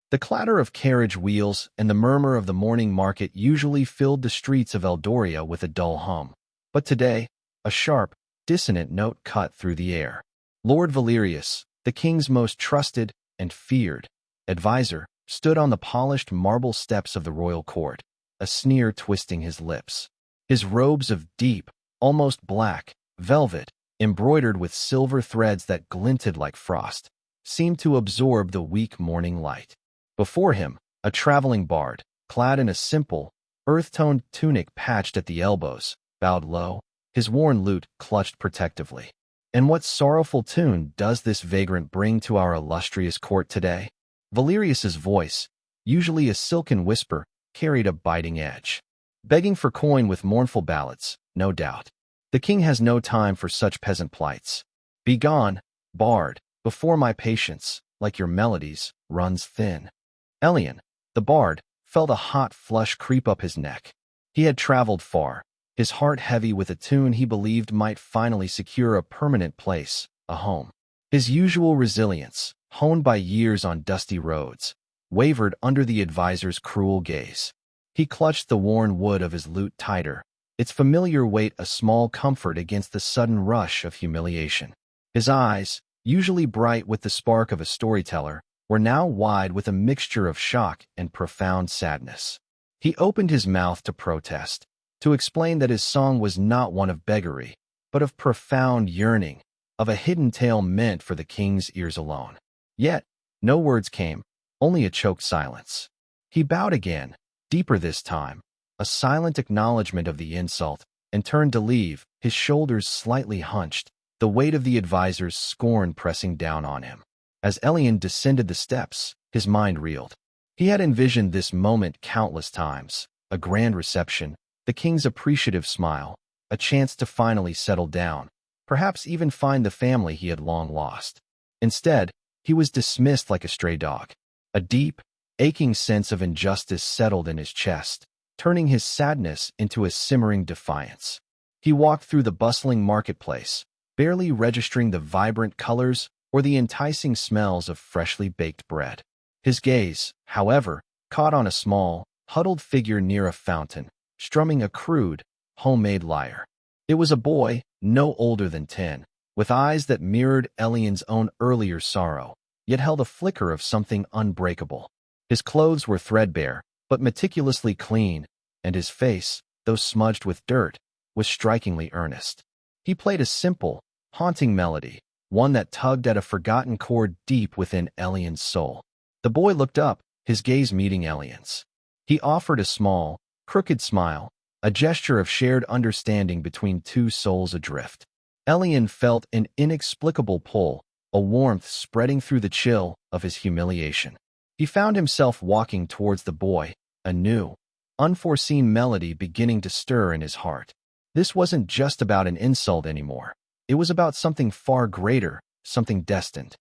The clatter of carriage wheels and the murmur of the morning market usually filled the streets of Eldoria with a dull hum. But today, a sharp, dissonant note cut through the air. Lord Valerius, the king's most trusted and feared advisor, stood on the polished marble steps of the royal court, a sneer twisting his lips. His robes of deep, almost black, velvet, embroidered with silver threads that glinted like frost, seemed to absorb the weak morning light. Before him, a traveling bard, clad in a simple, earth-toned tunic patched at the elbows, bowed low, his worn lute clutched protectively. And what sorrowful tune does this vagrant bring to our illustrious court today? Valerius's voice, usually a silken whisper, carried a biting edge. Begging for coin with mournful ballads, no doubt. The king has no time for such peasant plights. Begone, bard, before my patience, like your melodies, runs thin. Elian, the bard, felt a hot flush creep up his neck. He had traveled far, his heart heavy with a tune he believed might finally secure a permanent place, a home. His usual resilience, honed by years on dusty roads, wavered under the advisor's cruel gaze. He clutched the worn wood of his lute tighter, its familiar weight a small comfort against the sudden rush of humiliation. His eyes, usually bright with the spark of a storyteller, were now wide with a mixture of shock and profound sadness. He opened his mouth to protest, to explain that his song was not one of beggary, but of profound yearning, of a hidden tale meant for the king's ears alone. Yet, no words came, only a choked silence. He bowed again, deeper this time, a silent acknowledgement of the insult, and turned to leave, his shoulders slightly hunched, the weight of the advisor's scorn pressing down on him. As Elian descended the steps, his mind reeled. He had envisioned this moment countless times, a grand reception, the king's appreciative smile, a chance to finally settle down, perhaps even find the family he had long lost. Instead, he was dismissed like a stray dog. A deep, aching sense of injustice settled in his chest, turning his sadness into a simmering defiance. He walked through the bustling marketplace, barely registering the vibrant colors or the enticing smells of freshly baked bread. His gaze, however, caught on a small, huddled figure near a fountain, strumming a crude, homemade lyre. It was a boy, no older than 10, with eyes that mirrored Elian's own earlier sorrow, yet held a flicker of something unbreakable. His clothes were threadbare, but meticulously clean, and his face, though smudged with dirt, was strikingly earnest. He played a simple, haunting melody, one that tugged at a forgotten chord deep within Elian's soul. The boy looked up, his gaze meeting Elian's. He offered a small, crooked smile, a gesture of shared understanding between two souls adrift. Elian felt an inexplicable pull, a warmth spreading through the chill of his humiliation. He found himself walking towards the boy, a new, unforeseen melody beginning to stir in his heart. This wasn't just about an insult anymore. It was about something far greater, something destined.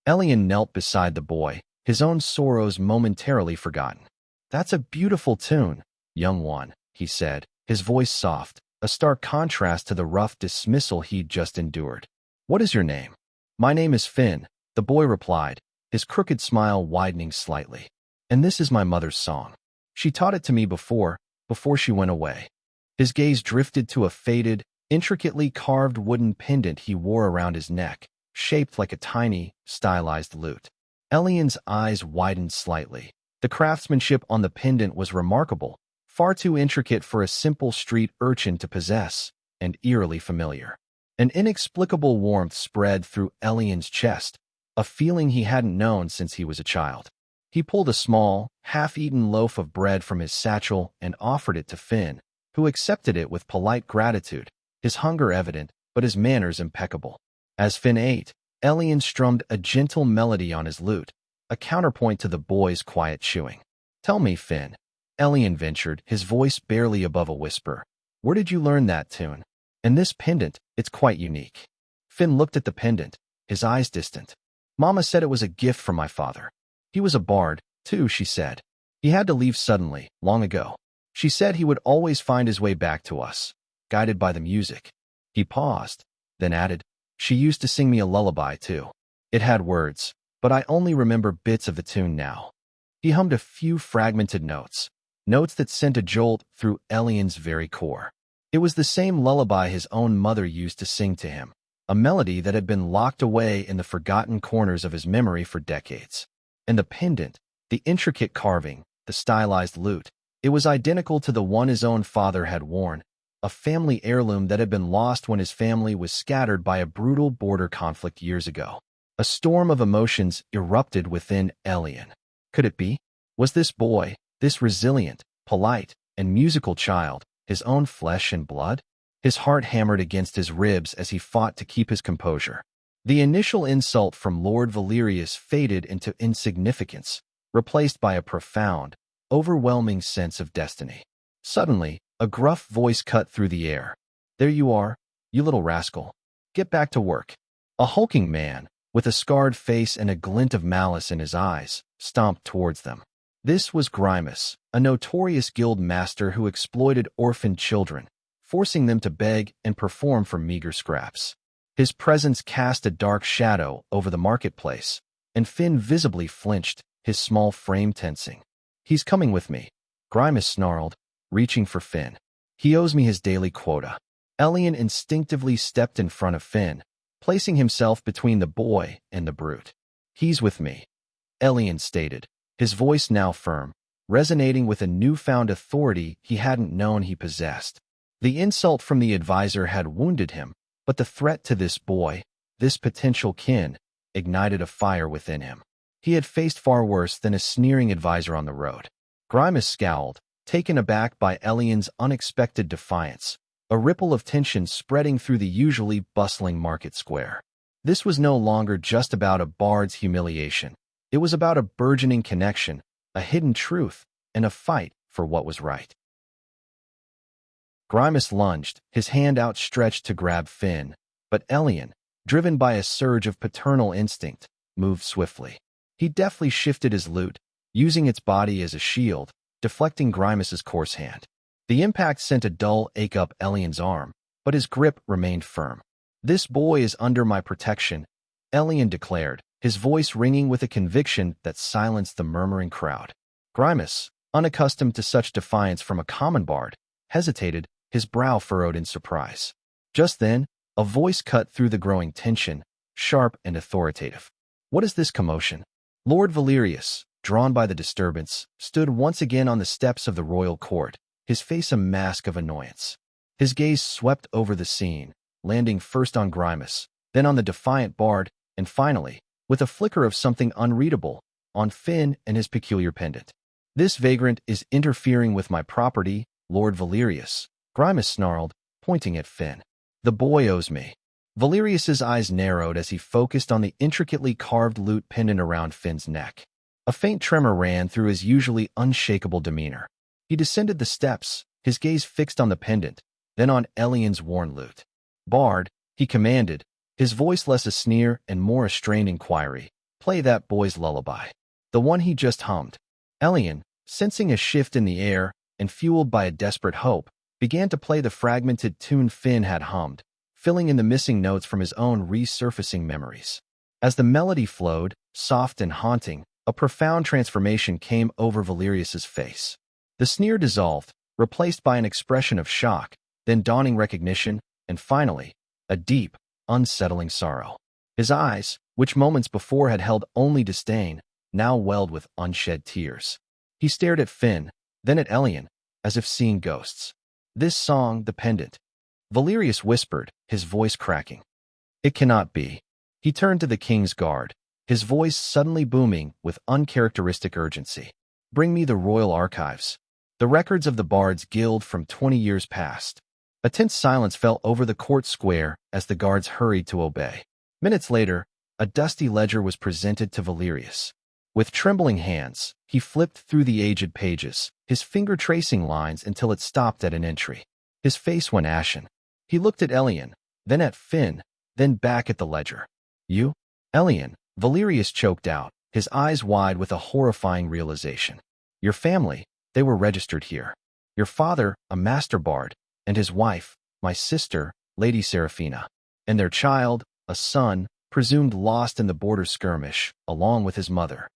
Elian knelt beside the boy, his own sorrows momentarily forgotten. "That's a beautiful tune, young one," he said, his voice soft, a stark contrast to the rough dismissal he'd just endured. "What is your name?" "My name is Finn," the boy replied, his crooked smile widening slightly. "And this is my mother's song. She taught it to me before she went away." His gaze drifted to a faded, intricately carved wooden pendant he wore around his neck, shaped like a tiny, stylized lute. Elian's eyes widened slightly. The craftsmanship on the pendant was remarkable, far too intricate for a simple street urchin to possess, and eerily familiar. An inexplicable warmth spread through Elian's chest, a feeling he hadn't known since he was a child. He pulled a small, half-eaten loaf of bread from his satchel and offered it to Finn, who accepted it with polite gratitude, his hunger evident, but his manners impeccable. As Finn ate, Elian strummed a gentle melody on his lute, a counterpoint to the boy's quiet chewing. "Tell me, Finn," Elian ventured, his voice barely above a whisper, "where did you learn that tune? And this pendant, it's quite unique." Finn looked at the pendant, his eyes distant. "Mama said it was a gift from my father. He was a bard, too," she said. "He had to leave suddenly, long ago. She said he would always find his way back to us, guided by the music." He paused, then added, "She used to sing me a lullaby, too. It had words, but I only remember bits of the tune now. He hummed a few fragmented notes, notes that sent a jolt through Elian's very core. It was the same lullaby his own mother used to sing to him, a melody that had been locked away in the forgotten corners of his memory for decades. And the pendant, the intricate carving, the stylized lute, it was identical to the one his own father had worn, a family heirloom that had been lost when his family was scattered by a brutal border conflict years ago. A storm of emotions erupted within Elian. Could it be? Was this boy, this resilient, polite, and musical child, his own flesh and blood? His heart hammered against his ribs as he fought to keep his composure. The initial insult from Lord Valerius faded into insignificance, replaced by a profound, overwhelming sense of destiny. Suddenly, a gruff voice cut through the air. "There you are, you little rascal. Get back to work." A hulking man, with a scarred face and a glint of malice in his eyes, stomped towards them. This was Grimus, a notorious guild master who exploited orphaned children, forcing them to beg and perform for meager scraps. His presence cast a dark shadow over the marketplace, and Finn visibly flinched, his small frame tensing. "He's coming with me," Grimus snarled, reaching for Finn. "He owes me his daily quota." Elian instinctively stepped in front of Finn, placing himself between the boy and the brute. "He's with me," Elian stated, his voice now firm, resonating with a newfound authority he hadn't known he possessed. The insult from the advisor had wounded him, but the threat to this boy, this potential kin, ignited a fire within him. He had faced far worse than a sneering advisor on the road. Grimus scowled, taken aback by Elian's unexpected defiance, a ripple of tension spreading through the usually bustling market square. This was no longer just about a bard's humiliation. It was about a burgeoning connection, a hidden truth, and a fight for what was right. Grimus lunged, his hand outstretched to grab Finn, but Elian, driven by a surge of paternal instinct, moved swiftly. He deftly shifted his lute, using its body as a shield, deflecting Grimus's coarse hand. The impact sent a dull ache up Elian's arm, but his grip remained firm. "This boy is under my protection," Elian declared, his voice ringing with a conviction that silenced the murmuring crowd. Grimus, unaccustomed to such defiance from a common bard, hesitated, his brow furrowed in surprise. Just then, a voice cut through the growing tension, sharp and authoritative. "What is this commotion?" Lord Valerius, drawn by the disturbance, stood once again on the steps of the royal court, his face a mask of annoyance. His gaze swept over the scene, landing first on Grimus, then on the defiant bard, and finally, with a flicker of something unreadable, on Finn and his peculiar pendant. "This vagrant is interfering with my property, Lord Valerius," Grimus snarled, pointing at Finn. "The boy owes me." Valerius's eyes narrowed as he focused on the intricately carved lute pendant around Finn's neck. A faint tremor ran through his usually unshakable demeanor. He descended the steps, his gaze fixed on the pendant, then on Elian's worn lute. "Bard," he commanded, his voice less a sneer and more a strained inquiry, "play that boy's lullaby. The one he just hummed." Elian, sensing a shift in the air and fueled by a desperate hope, began to play the fragmented tune Finn had hummed, filling in the missing notes from his own resurfacing memories. As the melody flowed, soft and haunting, a profound transformation came over Valerius's face. The sneer dissolved, replaced by an expression of shock, then dawning recognition, and finally, a deep, unsettling sorrow. His eyes, which moments before had held only disdain, now welled with unshed tears. He stared at Finn, then at Elian, as if seeing ghosts. "This song, the pendant," Valerius whispered, his voice cracking. "It cannot be." He turned to the king's guard, his voice suddenly booming with uncharacteristic urgency. "Bring me the royal archives, the records of the Bards Guild from 20 years past." A tense silence fell over the court square as the guards hurried to obey. Minutes later, a dusty ledger was presented to Valerius. With trembling hands, he flipped through the aged pages, his finger tracing lines until it stopped at an entry. His face went ashen. He looked at Elian, then at Finn, then back at the ledger. "You?" "Elian," Valerius choked out, his eyes wide with a horrifying realization. "Your family, they were registered here. Your father, a master bard, and his wife, my sister, Lady Seraphina, and their child, a son, presumed lost in the border skirmish, along with his mother.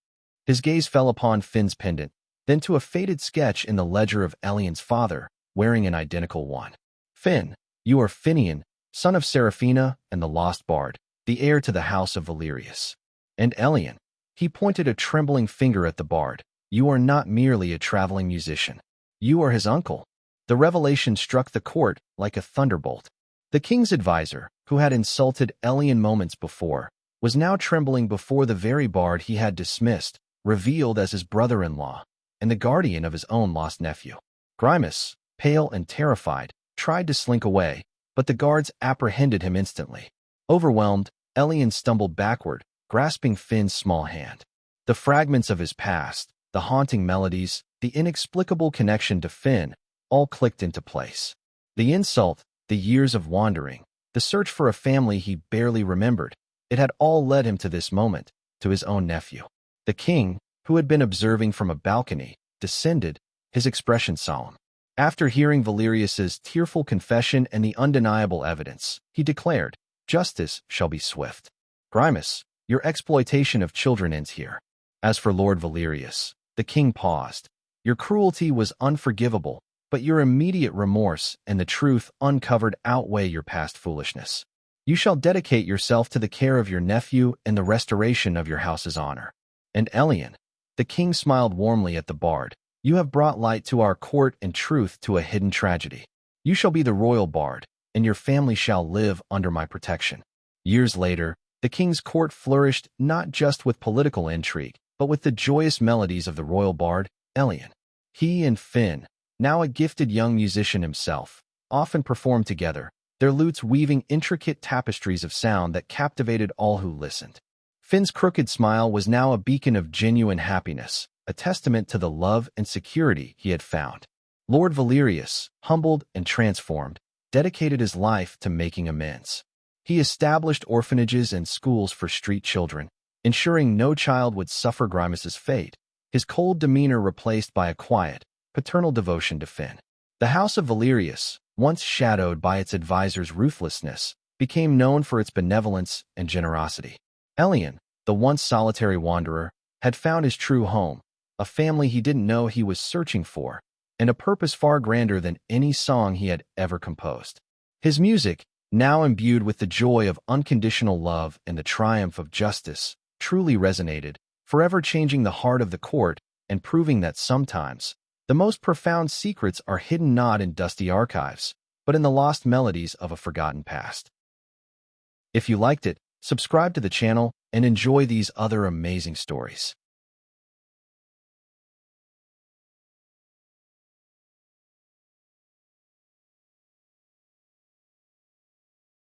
His gaze fell upon Finn's pendant, then to a faded sketch in the ledger of Elian's father, wearing an identical one. Finn, you are Finian, son of Seraphina and the lost bard, the heir to the house of Valerius. And Elian, he pointed a trembling finger at the bard, you are not merely a traveling musician. You are his uncle. The revelation struck the court like a thunderbolt. The king's advisor, who had insulted Elian moments before, was now trembling before the very bard he had dismissed, revealed as his brother-in-law, and the guardian of his own lost nephew. Grimace, pale and terrified, tried to slink away, but the guards apprehended him instantly. Overwhelmed, Elian stumbled backward, grasping Finn's small hand. The fragments of his past, the haunting melodies, the inexplicable connection to Finn, all clicked into place. The insult, the years of wandering, the search for a family he barely remembered, it had all led him to this moment, to his own nephew. The king, who had been observing from a balcony, descended, his expression solemn. After hearing Valerius's tearful confession and the undeniable evidence, he declared, "Justice shall be swift. Grimace, your exploitation of children ends here." As for Lord Valerius, the king paused. "Your cruelty was unforgivable, but your immediate remorse and the truth uncovered outweigh your past foolishness. You shall dedicate yourself to the care of your nephew and the restoration of your house's honor." And Elian, the king smiled warmly at the bard, "You have brought light to our court and truth to a hidden tragedy. You shall be the royal bard, and your family shall live under my protection." Years later, the king's court flourished not just with political intrigue, but with the joyous melodies of the royal bard, Elian. He and Finn, now a gifted young musician himself, often performed together, their lutes weaving intricate tapestries of sound that captivated all who listened. Finn's crooked smile was now a beacon of genuine happiness, a testament to the love and security he had found. Lord Valerius, humbled and transformed, dedicated his life to making amends. He established orphanages and schools for street children, ensuring no child would suffer Grimace's fate, his cold demeanor replaced by a quiet, paternal devotion to Finn. The house of Valerius, once shadowed by its advisor's ruthlessness, became known for its benevolence and generosity. Elian, the once solitary wanderer, had found his true home, a family he didn't know he was searching for, and a purpose far grander than any song he had ever composed. His music, now imbued with the joy of unconditional love and the triumph of justice, truly resonated, forever changing the heart of the court and proving that sometimes the most profound secrets are hidden not in dusty archives, but in the lost melodies of a forgotten past. If you liked it, subscribe to the channel and enjoy these other amazing stories.